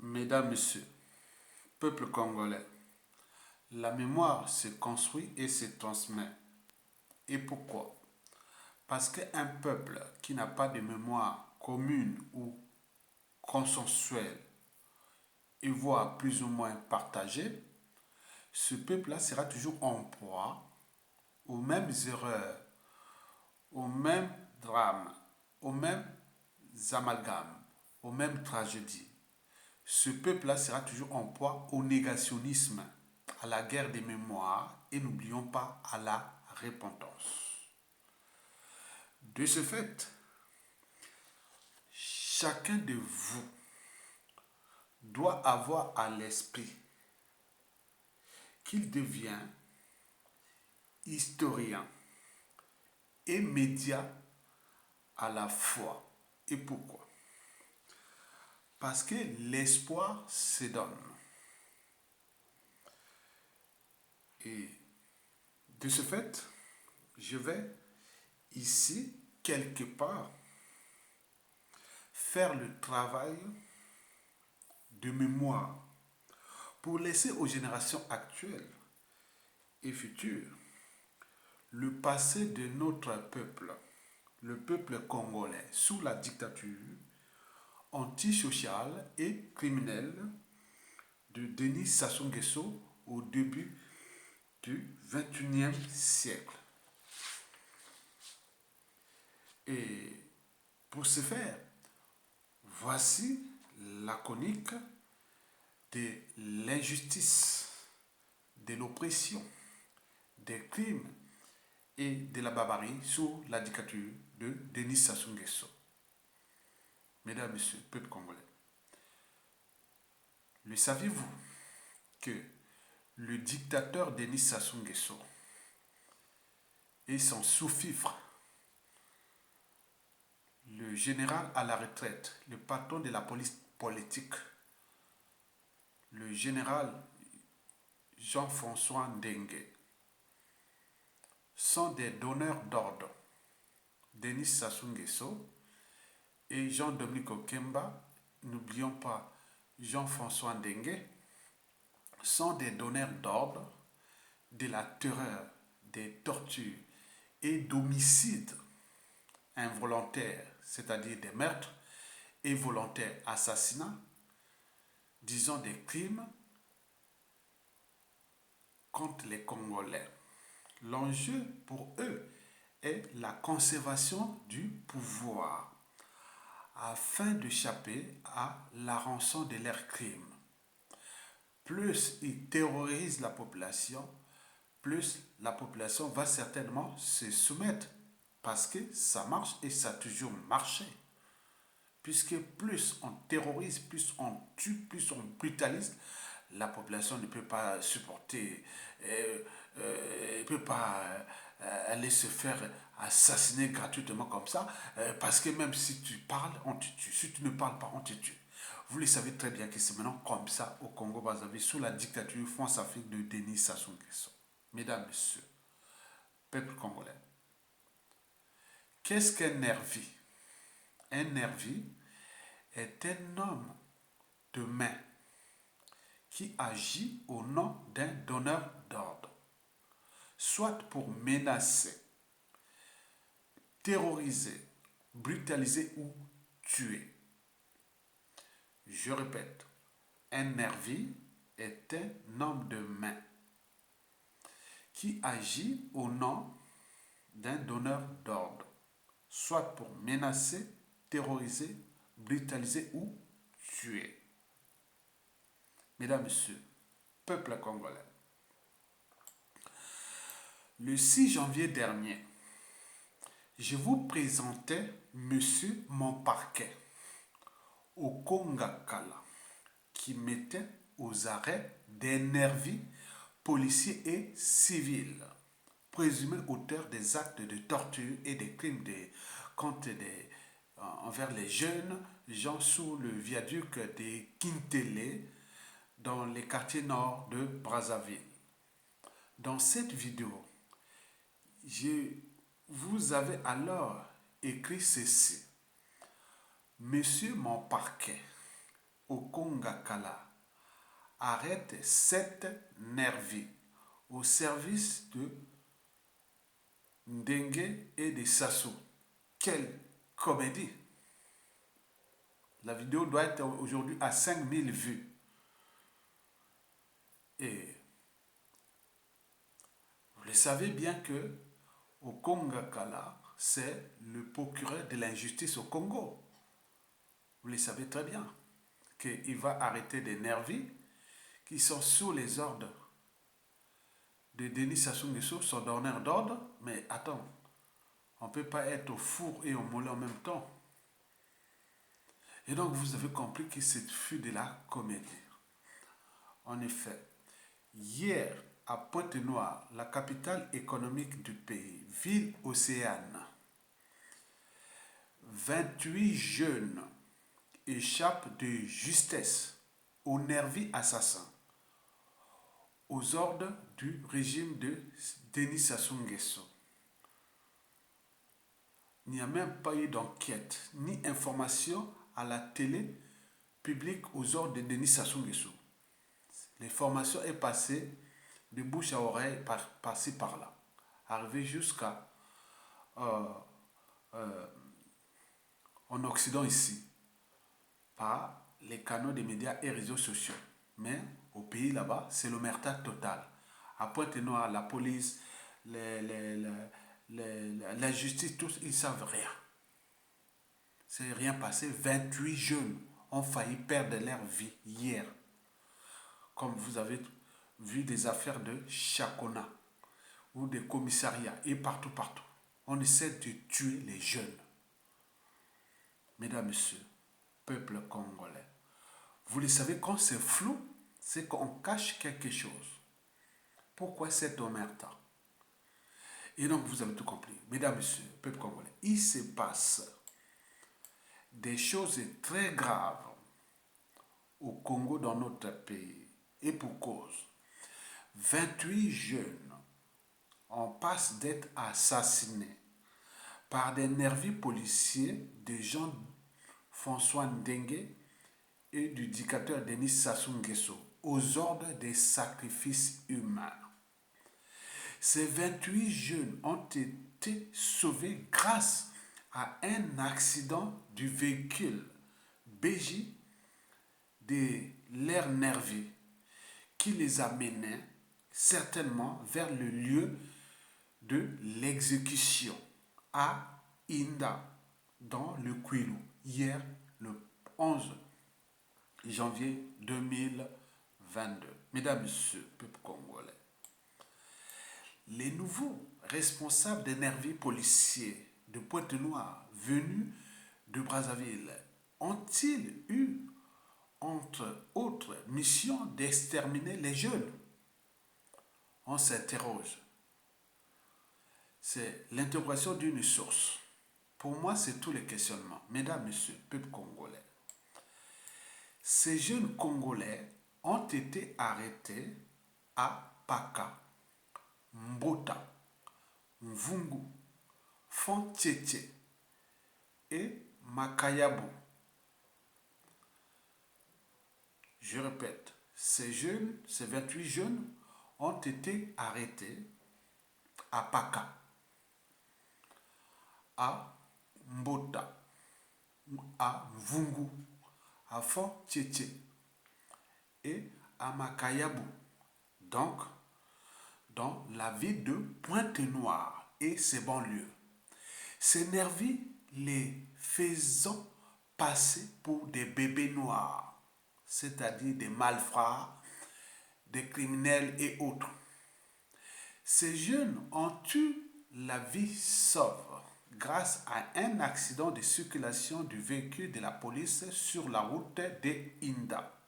Mesdames, Messieurs, peuple congolais, la mémoire se construit et se transmet. Et pourquoi? Parce qu'un peuple qui n'a pas de mémoire commune ou consensuelle et voire plus ou moins partagée, ce peuple-là sera toujours en proie aux mêmes erreurs, aux mêmes drames, aux mêmes amalgames, aux mêmes tragédies. Ce peuple-là sera toujours en proie au négationnisme, à la guerre des mémoires et n'oublions pas à la repentance. De ce fait, chacun de vous doit avoir à l'esprit qu'il devient historien et média à la fois. Et pourquoi? Parce que l'espoir se donne. Et de ce fait, je vais ici, quelque part, faire le travail de mémoire pour laisser aux générations actuelles et futures le passé de notre peuple, le peuple congolais, sous la dictature antisociale et criminelle de Denis Sassou Nguesso au début du XXIe siècle. Et pour ce faire, voici la chronique de l'injustice, de l'oppression, des crimes et de la barbarie sous la dictature de Denis Sassou Nguesso. Mesdames, Messieurs, peuple congolais, le saviez-vous que le dictateur Denis Sassou Nguesso et son sous-fifre, le général à la retraite, le patron de la police politique, le général Jean-François Ndengue, sont des donneurs d'ordre. Denis Sassou Nguesso et Jean-Dominique Okemba, n'oublions pas Jean-François Ndengue, sont des donneurs d'ordre de la terreur, des tortures et d'homicides involontaires, c'est-à-dire des meurtres et volontaires assassinats, disons des crimes contre les Congolais. L'enjeu pour eux est la conservation du pouvoir afin d'échapper à la rançon de leurs crimes. Plus ils terrorisent la population, plus la population va certainement se soumettre parce que ça marche et ça a toujours marché. Puisque plus on terrorise, plus on tue, plus on brutalise, la population ne peut pas supporter, ne peut pas aller se faire assassiner gratuitement comme ça, parce que même si tu parles, on te tue. Si tu ne parles pas, on te tue. Vous le savez très bien que c'est maintenant comme ça au Congo-Brazzaville, sous la dictature France-Afrique de Denis Sassou Nguesso. Mesdames, Messieurs, peuple congolais, qu'est-ce qu'un nervi? Un nervi est un homme de main qui agit au nom d'un donneur d'ordre, soit pour menacer, terroriser, brutaliser ou tuer. Je répète, un nervi est un homme de main qui agit au nom d'un donneur d'ordre, soit pour menacer, terroriser, brutaliser ou tuer. Mesdames, Messieurs, peuple congolais, le 6 janvier dernier, je vous présentais Monsieur Montparquet au Congakala qui mettait aux arrêts des nervis policiers et civils présumés auteurs des actes de torture et des crimes envers les jeunes gens sous le viaduc de Kintele dans les quartiers nord de Brazzaville. Dans cette vidéo, je vous avais alors écrit ceci. Monsieur Montparquet au Kongakala arrête 7 nervis au service de Ndengue et de Sassou. Quelle comédie! La vidéo doit être aujourd'hui à 5000 vues. Et vous le savez bien que au Kongakala, c'est le procureur de l'injustice au Congo. Vous le savez très bien qu'il va arrêter des nervis qui sont sous les ordres de Denis Sassou Nguesso, son donneur d'ordre. Mais attends, on ne peut pas être au four et au moulin en même temps. Et donc vous avez compris que ce fut de la comédie. En effet, hier à Pointe-Noire, la capitale économique du pays, ville océane, 28 jeunes échappent de justesse aux nervis assassins, aux ordres du régime de Denis Sassou Nguesso. Il n'y a même pas eu d'enquête ni information à la télé publique aux ordres de Denis Sassou Nguesso. L'information est passée de bouche à oreille, par-ci par-là, arrivée jusqu'à en Occident ici, par les canaux des médias et réseaux sociaux. Mais au pays là-bas, c'est l'omerta total. À Pointe-Noire, la police, la justice, tous, ils ne savent rien. C'est rien passé. 28 jeunes ont failli perdre leur vie hier. Comme vous avez vu des affaires de Chakona ou des commissariats et partout, partout. On essaie de tuer les jeunes. Mesdames, Messieurs, peuple congolais, vous le savez, quand c'est flou, c'est qu'on cache quelque chose. Pourquoi cette omerta? Et donc, vous avez tout compris. Mesdames, Messieurs, peuple congolais, il se passe des choses très graves au Congo, dans notre pays. Et pour cause, 28 jeunes en passe d'être assassinés par des nervis policiers de Jean-François Ndengue et du dictateur Denis Sassou Nguesso aux ordres des sacrifices humains. Ces 28 jeunes ont été sauvés grâce à un accident du véhicule BJ de l'air nerveux qui les amenait certainement vers le lieu de l'exécution à Inda, dans le Kwilu, hier le 11 janvier 2022. Mesdames, Messieurs, peuple congolais, les nouveaux responsables des nervis policiers de Pointe-Noire venus de Brazzaville ont-ils eu, entre autres missions, d'exterminer les jeunes? On s'interroge. C'est l'interrogation d'une source. Pour moi, c'est tous les questionnements. Mesdames, Messieurs, peuple congolais, ces jeunes Congolais ont été arrêtés à Paka, Mbota, Mvungu, Fontchétché et Makayabu. Je répète, ces 28 jeunes ont été arrêtés à Paka, à Mbota, à Mvungu, à Fontchétché et à Makayabu. Donc, dans la ville de Pointe-Noire et ses banlieues. Ces nervis les faisant passer pour des bébés noirs, c'est-à-dire des malfrats, des criminels et autres. Ces jeunes ont eu la vie sauve grâce à un accident de circulation du véhicule de la police sur la route de Inda.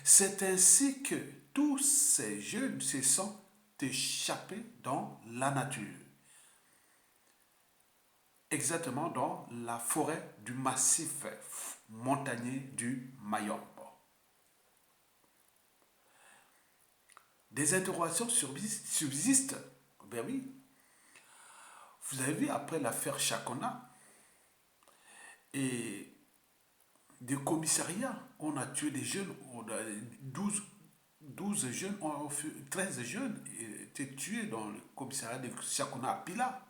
C'est ainsi que tous ces jeunes se sont échappés dans la nature, exactement dans la forêt du massif montagneux du Mayombe. Des interrogations subsistent. Ben oui. Vous avez vu après l'affaire Chakona, et des commissariats. On a tué des jeunes, 12 jeunes, 13 jeunes étaient tués dans le commissariat de Chakona à Pila.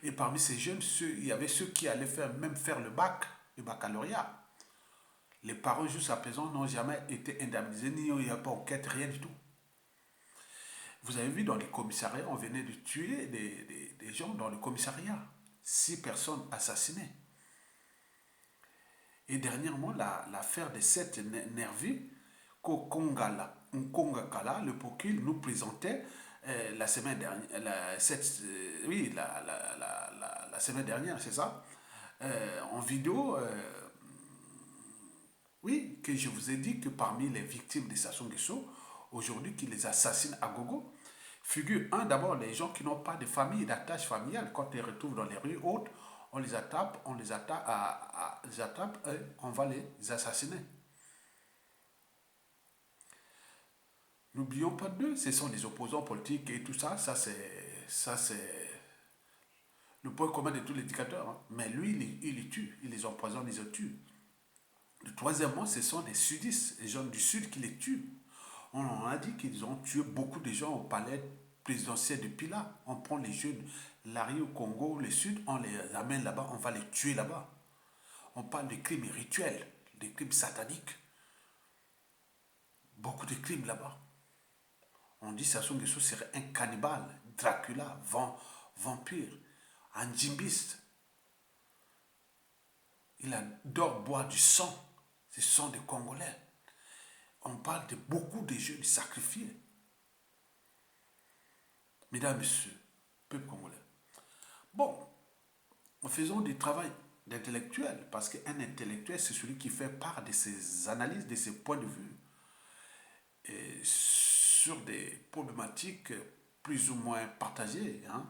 Et parmi ces jeunes, il y avait ceux qui allaient même faire le bac, le baccalauréat. Les parents jusqu'à présent n'ont jamais été indemnisés, ni il n'y a pas enquête, rien du tout. Vous avez vu dans les commissariats, on venait de tuer des gens dans le commissariat. 6 personnes assassinées. Et dernièrement, l'affaire des 7 nervis Nkongakala, le procureur nous présentait la semaine dernière, la semaine dernière, c'est ça, en vidéo, oui, que je vous ai dit que parmi les victimes de Sassou Nguesso, aujourd'hui qui les assassinent à gogo, figure d'abord les gens qui n'ont pas de famille, d'attache familiale. Quand ils les retrouvent dans les rues hautes, on les attrape, on va les assassiner. N'oublions pas d'eux, ce sont les opposants politiques et tout ça, ça c'est le point commun de tous les dictateurs. Hein. Mais lui, il les tue, il les empoisonne, il les tue. Le troisièmement, ce sont les sudistes, les gens du sud qui les tuent. On en a dit qu'ils ont tué beaucoup de gens au palais présidentiel de Pila. On prend les jeunes, Larry au Congo, le sud, on les amène là-bas, on va les tuer là-bas. On parle de crimes rituels, des crimes sataniques. Beaucoup de crimes là-bas. On dit que Sassou Nguesso serait un cannibale, Dracula, vampire, un djimbiste. Il adore boire du sang, ce sang des Congolais. On parle de beaucoup de jeunes sacrifiés. Mesdames, Messieurs, peuple congolais. Bon, faisons du travail d'intellectuel, parce qu'un intellectuel, c'est celui qui fait part de ses analyses, de ses points de vue, et sur des problématiques plus ou moins partagées. Hein.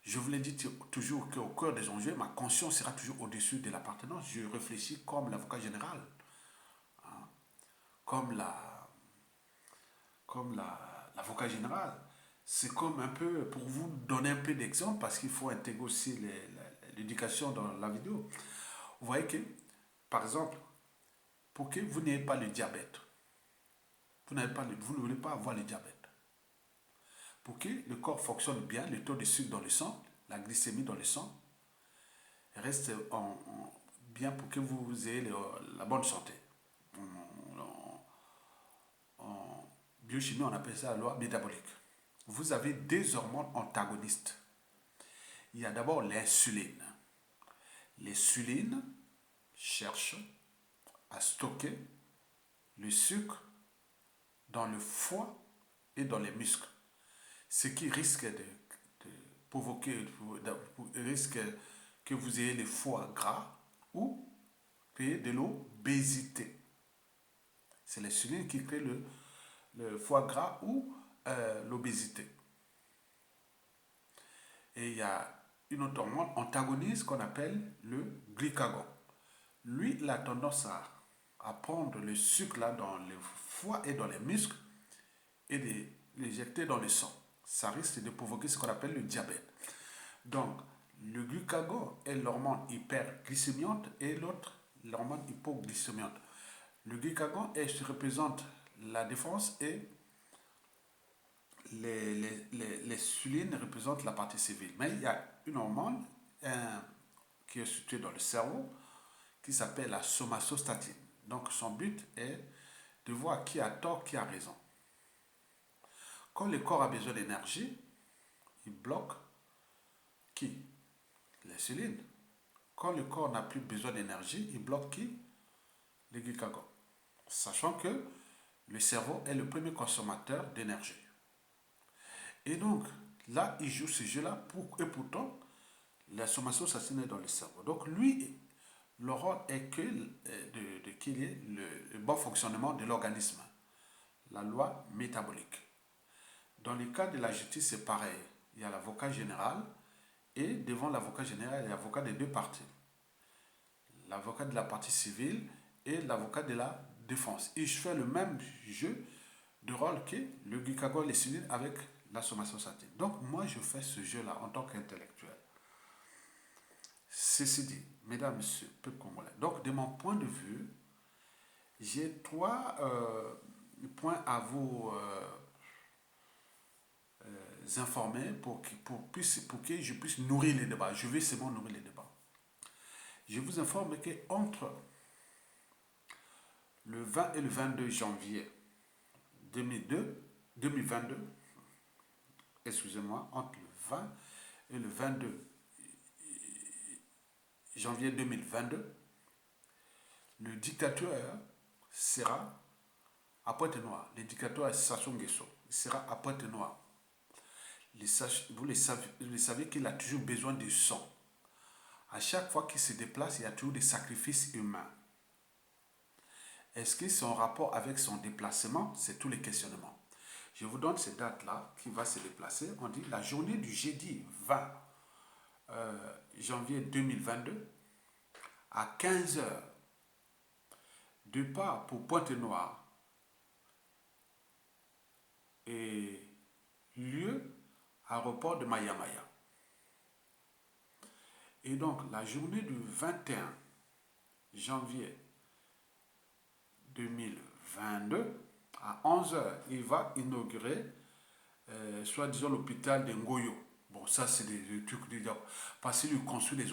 Je vous l'ai dit toujours qu'au cœur des enjeux, ma conscience sera toujours au-dessus de l'appartenance. Je réfléchis comme l'avocat général, hein, comme l'avocat général. C'est comme un peu, pour vous donner un peu d'exemple, parce qu'il faut intégrer aussi l'éducation dans la vidéo. Vous voyez que, par exemple, pour que vous n'ayez pas le diabète, vous ne voulez pas avoir le diabète. Pour que le corps fonctionne bien, le taux de sucre dans le sang, la glycémie dans le sang, reste bien pour que vous ayez la bonne santé. En biochimie, on appelle ça la loi métabolique. Vous avez 2 hormones antagonistes. Il y a d'abord l'insuline. L'insuline cherche à stocker le sucre dans le foie et dans les muscles. Ce qui risque de provoquer, risque que vous ayez le foie gras ou de l'obésité. C'est l'insuline qui crée le foie gras ou l'obésité. Et il y a une autre hormone antagoniste qu'on appelle le glucagon. Lui, il a tendance à prendre le sucre là dans le foie et dans les muscles et de l'éjecter dans le sang. Ça risque de provoquer ce qu'on appelle le diabète. Donc, le glucagon est l'hormone hyperglycémiante et l'autre, l'hormone hypoglycémiante. Le glucagon représente la défense et les sulines représentent la partie civile. Mais il y a une hormone qui est située dans le cerveau qui s'appelle la somatostatine. Donc son but est de voir qui a tort, qui a raison. Quand le corps a besoin d'énergie, il bloque qui? L'insuline. Quand le corps n'a plus besoin d'énergie, il bloque qui? Le glucagon. Sachant que le cerveau est le premier consommateur d'énergie. Et donc, là, il joue ce jeu-là, et pourtant, la somatostatine est dans le cerveau. Donc, lui, le rôle est qu'il y ait le bon fonctionnement de l'organisme, la loi métabolique. Dans le cas de la justice, c'est pareil. Il y a l'avocat général, et devant l'avocat général, il y a l'avocat des 2 parties. L'avocat de la partie civile et l'avocat de la défense. Et je fais le même jeu de rôle que le glucagon et l'insuline avec la somatostatine. Donc moi, je fais ce jeu-là en tant qu'intellectuel. Ceci dit, mesdames, messieurs, peuple congolais. Donc, de mon point de vue, j'ai trois points à vous informer pour que je puisse nourrir les débats. Je vais seulement nourrir les débats. Je vous informe qu'entre le 20 et le 22 janvier 2022, excusez-moi, entre le 20 et le 22 janvier 2022, le dictateur sera à Pointe-Noire. Le dictateur Sassou Nguesso sera à Pointe-Noire. Vous le savez qu'il a toujours besoin de sang. À chaque fois qu'il se déplace, il y a toujours des sacrifices humains. Est-ce que c'est en rapport avec son déplacement? C'est tous les questionnements. Je vous donne ces dates-là qui va se déplacer. On dit la journée du jeudi 20 janvier 2022 à 15 heures, départ pour Pointe-Noire et lieu aéroport de Mayamaya. Et donc la journée du 21 janvier 2022 à 11 heures, il va inaugurer soit disons l'hôpital de Ngoyo. Bon, ça c'est des trucs du diable. Parce qu'il construit les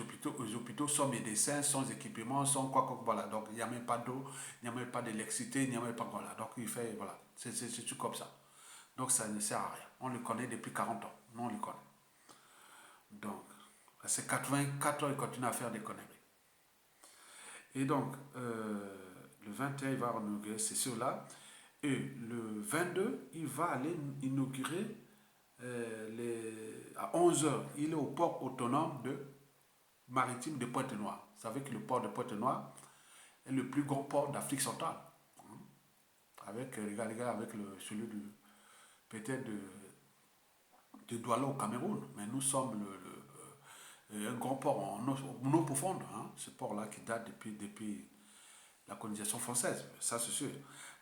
hôpitaux sans médecins, sans équipement, sans quoi, voilà. Donc il n'y a même pas d'eau, il n'y a même pas d'électricité, il n'y a même pas, voilà. Donc il fait, voilà, c'est tout comme ça. Donc ça ne sert à rien. On le connaît depuis 40 ans. Nous on le connaît. Donc, c'est 84 ans, il continue à faire des conneries. Et donc, le 21, il va inaugurer, c'est ceux-là. Et le 22, il va aller inaugurer à 11 heures. Il est au port autonome maritime de Pointe-Noire. Vous savez que le port de Pointe-Noire est le plus grand port d'Afrique centrale. Avec, regardez, avec celui peut-être de Douala au Cameroun. Mais nous sommes un grand port en eau profonde. Hein, ce port-là qui date depuis la colonisation française, ça c'est sûr.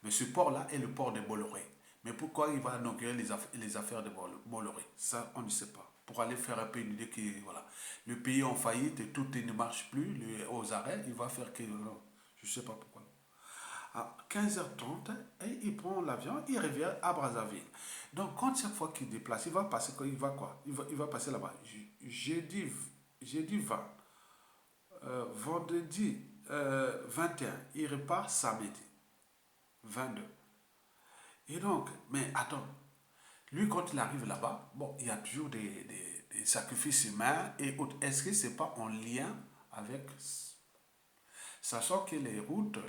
Mais ce port-là est le port de Bolloré. Mais pourquoi il va inaugurer les affaires de Bolloré? Ça, on ne sait pas. Pour aller faire un peu une idée que voilà, le pays est en faillite et tout ne marche plus, aux arrêts, il va faire que. Non, je ne sais pas pourquoi. À 15h30, il prend l'avion, il revient à Brazzaville. Donc, quand chaque fois qu'il déplace, il va passer quoi? Il va passer là-bas. Jeudi 20, vendredi 21, il repart samedi 22. Et donc, mais attends, lui quand il arrive là-bas, bon, il y a toujours des sacrifices humains et autres. Est-ce que c'est pas en lien avec, sachant que les routes de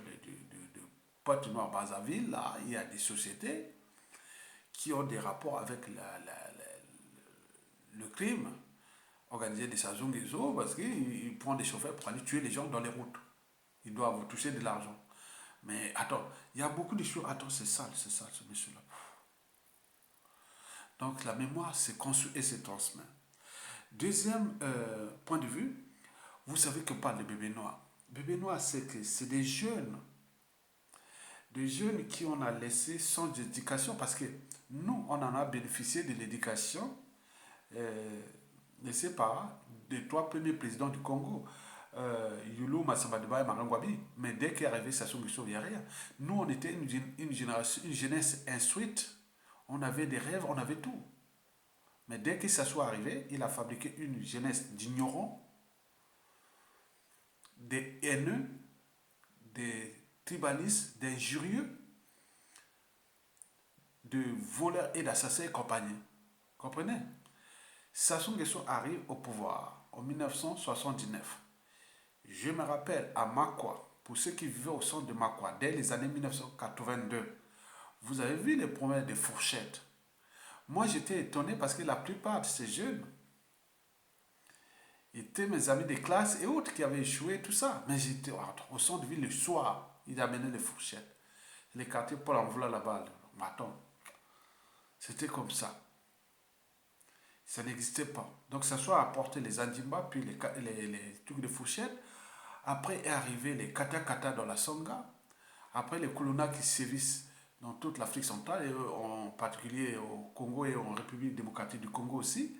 Pointe-Noire-Brazzaville, là, il y a des sociétés qui ont des rapports avec le crime organisé de Sassou Nguesso parce qu'il prend des chauffeurs pour aller tuer les gens dans les routes. Ils doivent vous toucher de l'argent. Mais attends, il y a beaucoup de choses. Attends, c'est sale, ce monsieur-là. Donc la mémoire se construit et se transmet. Deuxième point de vue, vous savez qu'on parle de bébés noirs. Bébés noirs, c'est que c'est des jeunes qui on a laissé sans éducation parce que nous, on en a bénéficié de l'éducation laissée par les trois premiers présidents du Congo. Youlou, Massambadeba et Marangwabi. Mais dès qu'est arrivé Sassou Nguesso, il n'y a rien. Nous, on était une jeunesse instruite. On avait des rêves, on avait tout. Mais dès que ça soit arrivé, il a fabriqué une jeunesse d'ignorants, des haineux, des tribalistes, d'injurieux, de voleurs et d'assassins et compagnie. Comprenez? Sassou Nguesso arrive au pouvoir en 1979. Je me rappelle à Makwa, pour ceux qui vivaient au centre de Makwa, dès les années 1982, vous avez vu les problèmes des fourchettes. Moi, j'étais étonné parce que la plupart de ces jeunes étaient mes amis de classe et autres qui avaient échoué, tout ça. Mais j'étais au centre de ville le soir, ils amenaient les fourchettes. Les quartiers pour envoyer la balle. Attends, c'était comme ça. Ça n'existait pas. Donc, ça soit apporté les andimba, puis les trucs de fourchette. Après est arrivé les kata-kata dans la Songa. Après les Kuluna qui sévissent dans toute l'Afrique centrale, et en particulier au Congo et en République démocratique du Congo aussi.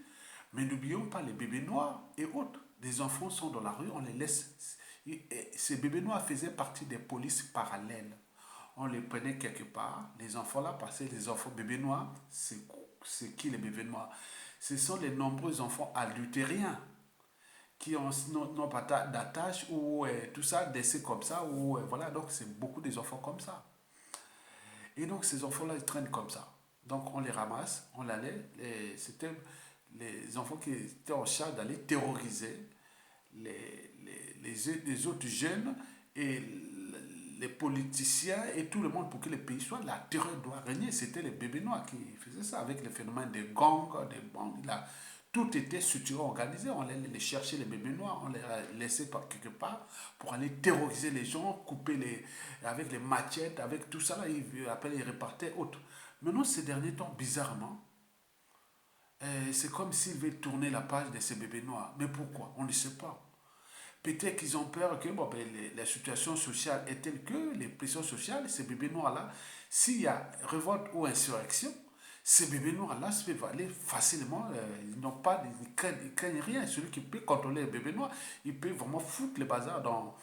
Mais n'oublions pas les bébés noirs et autres. des enfants sont dans la rue, on les laisse. Et ces bébés noirs faisaient partie des polices parallèles. On les prenait quelque part, les enfants là, parce que les enfants bébés noirs, c'est qui les bébés noirs? Ce sont les nombreux enfants adultériens qui n'ont pas d'attache ou tout ça, décès comme ça, ou voilà, donc c'est beaucoup des enfants comme ça. Et donc ces enfants-là, ils traînent comme ça. Donc on les ramasse, on allait, c'était les enfants qui étaient en charge d'aller terroriser les autres jeunes et les politiciens et tout le monde pour que le pays soit, la terreur doit régner. C'était les bébés noirs qui faisaient ça avec le phénomène des gangs, des bandes. Là. Tout était structuré, organisé. On allait les chercher, les bébés noirs, on les laissait quelque part pour aller terroriser les gens, couper avec les machettes, avec tout ça. Là, après, ils repartaient autres. Maintenant, ces derniers temps, bizarrement, c'est comme s'ils veulent tourner la page de ces bébés noirs. Mais pourquoi? On ne sait pas. Peut-être qu'ils ont peur que bon, ben, la situation sociale est telle que les pressions sociales, ces bébés noirs-là, s'il y a révolte ou insurrection, ces bébés noirs-là peuvent aller facilement, ils n'ont pas, ils craignent rien. Celui qui peut contrôler les bébés noirs, il peut vraiment foutre le bazar dans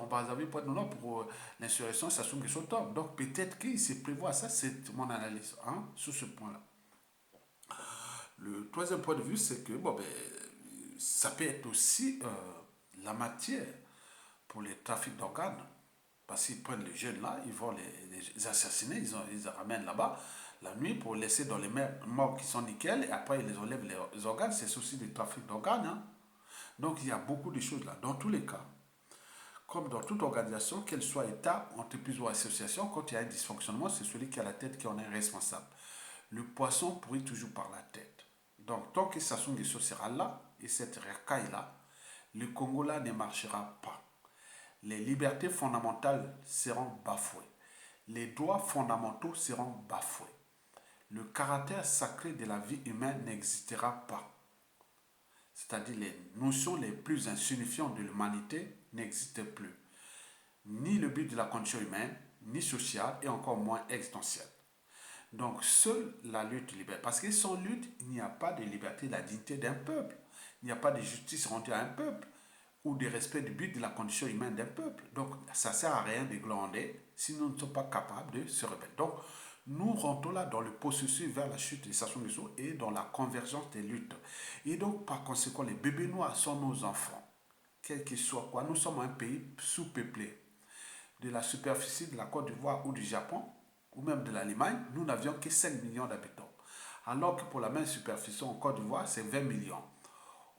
Brazzaville pour l'insurrection, ça sont quelque chose d'autre. Donc peut-être qu'il se prévoit ça, c'est mon analyse hein, sur ce point-là. Le troisième point de vue, c'est que bon, ben, ça peut être aussi la matière pour les trafics d'organes. Parce qu'ils prennent les jeunes là, ils vont les assassiner, ils les ramènent là-bas la nuit pour laisser dans les morts qui sont nickel et après ils les enlèvent les organes. C'est aussi du trafic d'organes. Hein. Donc il y a beaucoup de choses là. Dans tous les cas, comme dans toute organisation, qu'elle soit État, entreprise ou association, quand il y a un dysfonctionnement, c'est celui qui a la tête qui en est responsable. Le poisson pourrit toujours par la tête. Donc tant que Sassou Nguesso sera là, et cette racaille-là, le Congo là ne marchera pas. Les libertés fondamentales seront bafouées. Les droits fondamentaux seront bafoués. Le caractère sacré de la vie humaine n'existera pas. C'est-à-dire les notions les plus insignifiantes de l'humanité n'existent plus. Ni le but de la condition humaine, ni sociale, et encore moins existentielle. Donc, seule la lutte libère. Parce que sans lutte, il n'y a pas de liberté, de la dignité d'un peuple. Il n'y a pas de justice rendue à un peuple ou de respect du but de la condition humaine d'un peuple. Donc, ça ne sert à rien de glander si nous ne sommes pas capables de se rebeller. Donc, nous rentrons là dans le processus vers la chute des Sassou Nguesso et dans la convergence des luttes. Et donc, par conséquent, les bébés noirs sont nos enfants. Quel qu'il soit quoi, nous sommes un pays sous-peuplé. De la superficie de la Côte d'Ivoire ou du Japon, ou même de l'Allemagne, nous n'avions que 5 millions d'habitants. Alors que pour la même superficie en Côte d'Ivoire, c'est 20 millions.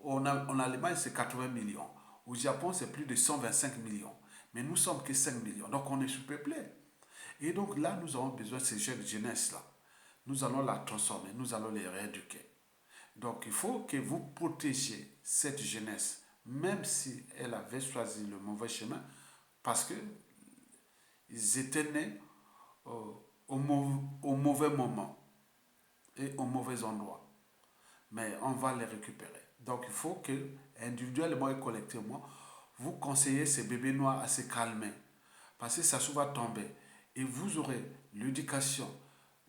En Allemagne, c'est 80 millions. Au Japon, c'est plus de 125 millions. Mais nous sommes que 5 millions. Donc on est sous-peuplé. Et donc là, nous avons besoin de ces jeunes jeunesse-là. Nous allons la transformer, nous allons les rééduquer. Donc il faut que vous protégiez cette jeunesse, même si elle avait choisi le mauvais chemin, parce qu'ils étaient nés au mauvais moment et au mauvais endroit. Mais on va les récupérer. Donc il faut que, individuellement et collectivement, vous conseillez ces bébés noirs à se calmer. Parce que ça va tomber. Et vous aurez l'éducation,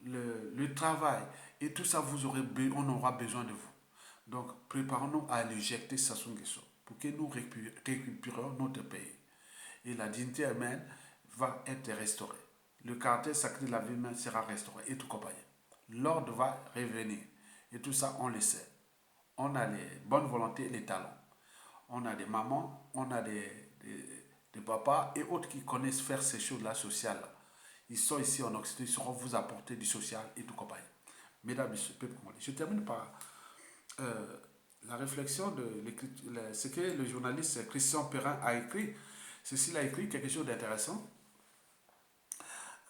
le travail, et tout ça, on aura besoin de vous. Donc préparons-nous à l'éjecter Sassou Nguesso pour que nous récupérions notre pays. Et la dignité humaine va être restaurée. Le caractère sacré de la vie humaine sera restauré et tout compagnie. L'ordre va revenir. Et tout ça, on le sait. On a les bonnes volontés et les talents. On a des mamans, on a des papas et autres qui connaissent faire ces choses-là sociales. Ils sont ici en Occident, ils sauront vous apporter du social et tout compagnie. Mesdames et messieurs, peuple congolais. Je termine par la réflexion de ce que le journaliste Christian Perrin a écrit. Ceci a écrit quelque chose d'intéressant.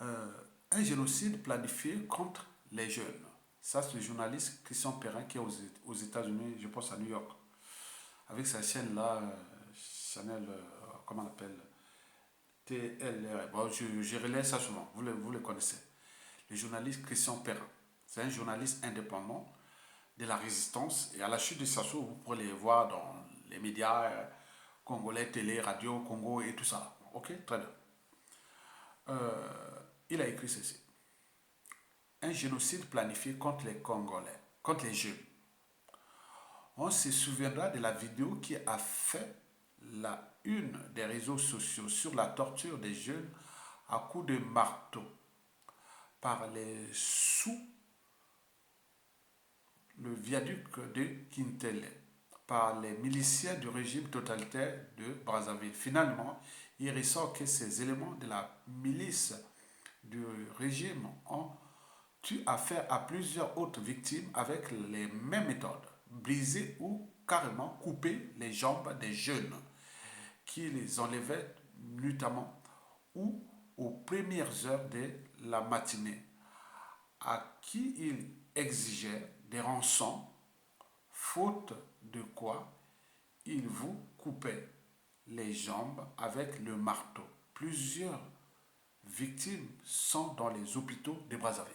Un génocide planifié contre les jeunes. Ça, c'est le journaliste Christian Perrin qui est aux États-Unis, je pense à New York, avec sa chaîne-là, Chanel, comment on appelle, TLR. Bon, je relais ça souvent, vous le connaissez. Le journaliste Christian Perrin. C'est un journaliste indépendant de la résistance. Et à la chute de Sassou, vous pourrez les voir dans les médias congolais, télé, radio, Congo et tout ça. Ok, très bien. Il a écrit ceci. Un génocide planifié contre les Congolais, contre les jeunes. On se souviendra de la vidéo qui a fait la une des réseaux sociaux sur la torture des jeunes à coups de marteau par les sous le viaduc de Kintele, par les miliciens du régime totalitaire de Brazzaville. Finalement, il ressort que ces éléments de la milice du régime ont eu affaire à plusieurs autres victimes avec les mêmes méthodes, briser ou carrément couper les jambes des jeunes qui les enlevaient notamment ou aux premières heures de la matinée, à qui ils exigeaient des rançons, faute de quoi ils vous coupaient les jambes avec le marteau. Plusieurs victimes sont dans les hôpitaux de Brazzaville.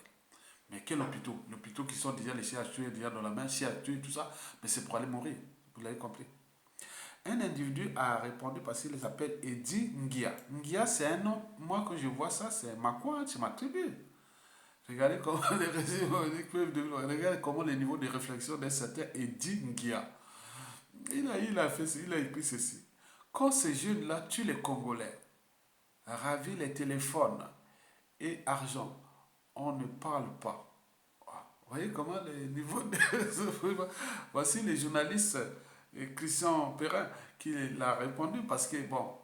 Mais quels hôpitaux? Les hôpitaux qui sont déjà les CHU, déjà dans la main, CHU, tout ça, mais c'est pour aller mourir. Vous l'avez compris. Un individu a répondu parce qu'il s'appelle Eddie Ngia. Ngia, c'est un nom, moi quand je vois ça, c'est ma quoi, c'est ma tribu. Regardez comment regardez comment le niveau de réflexion d'un certain Eddie Ngia. Il a fait, il a écrit ceci. Quand ces jeunes-là tuent les Congolais, ravit les téléphones et argent, on ne parle pas. Vous voyez comment les niveaux de... Voici les journalistes Christian Perrin qui l'a répondu parce que, bon,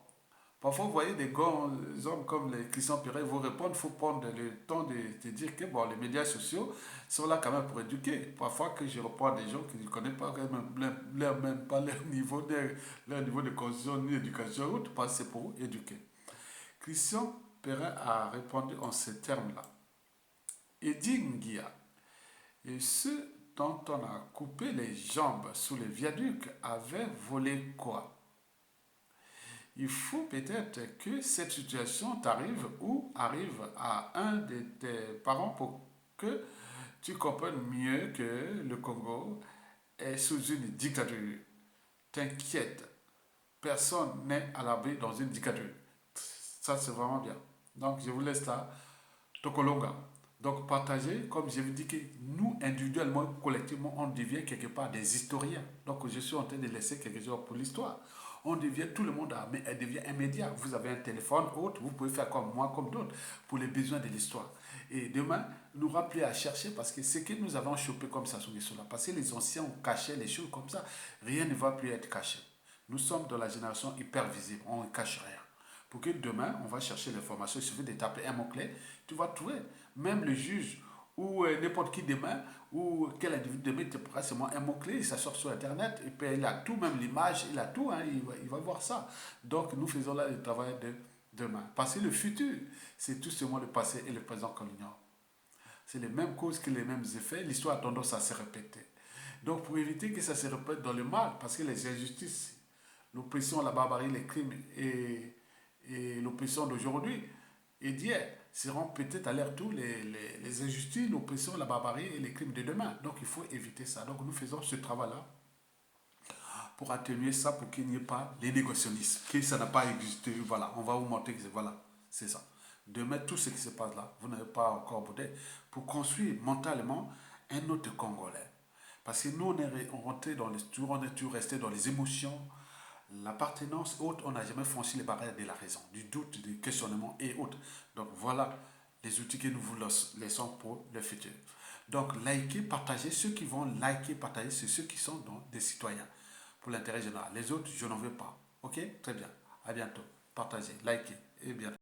parfois vous voyez des grands hommes comme les Christian Perrin vous répondent, il faut prendre le temps de dire que, bon, les médias sociaux sont là quand même pour éduquer. Parfois que je reprends des gens qui ne connaissent pas même pas leur niveau de conscience ni d'éducation, parce que c'est pour éduquer. Christian Perrin a répondu en ces termes-là. Eddie Ngia, et ceux dont on a coupé les jambes sous les viaducs avaient volé quoi? Il faut peut-être que cette situation t'arrive ou arrive à un de tes parents pour que tu comprennes mieux que le Congo est sous une dictature. T'inquiète, personne n'est à l'abri dans une dictature. Ça, c'est vraiment bien. Donc, je vous laisse là. Tokolonga. Donc, partagez, comme je vous dis que nous, individuellement, collectivement, on devient quelque part des historiens. Donc, je suis en train de laisser quelque chose pour l'histoire. On devient, tout le monde devient un média. Vous avez un téléphone autre, vous pouvez faire comme moi, comme d'autres, pour les besoins de l'histoire. Et demain, nous rappeler à chercher parce que ce que nous avons chopé comme ça sur cela, parce que les anciens ont caché les choses comme ça, rien ne va plus être caché. Nous sommes dans la génération hyper visible, on ne cache rien. Pour que demain, on va chercher l'information, il suffit de taper un mot-clé, tu vas trouver. Même le juge ou n'importe qui demain, ou quel individu demain te pourra seulement un mot-clé, ça sort sur Internet, et puis il a tout, même l'image, il a tout, hein, il va voir ça. Donc nous faisons là le travail de demain. Parce que le futur, c'est tout seulement le passé et le présent qu'on ignore. C'est les mêmes causes que les mêmes effets, l'histoire a tendance à se répéter. Donc pour éviter que ça se répète dans le mal, parce que les injustices, l'oppression, la barbarie, les crimes et l'oppression d'aujourd'hui et d'hier seront peut-être à l'air tout les injustices, l'oppression, la barbarie et les crimes de demain. Donc il faut éviter ça. Donc nous faisons ce travail-là pour atténuer ça, pour qu'il n'y ait pas les négationnismes, que ça n'a pas existé. Voilà, on va vous montrer que voilà, c'est ça. Demain, tout ce qui se passe là, vous n'avez pas encore boudé pour construire mentalement un autre Congolais. Parce que nous, on est rentré dans les tours, on est toujours resté dans les émotions, l'appartenance haute, on n'a jamais franchi les barrières de la raison, du doute, du questionnement et autres. Donc voilà les outils que nous vous laissons pour le futur. Donc likez, partagez. Ceux qui vont liker, partager, c'est ceux qui sont des citoyens pour l'intérêt général. Les autres, je n'en veux pas. Ok? Très bien. À bientôt. Partagez, likez et bien.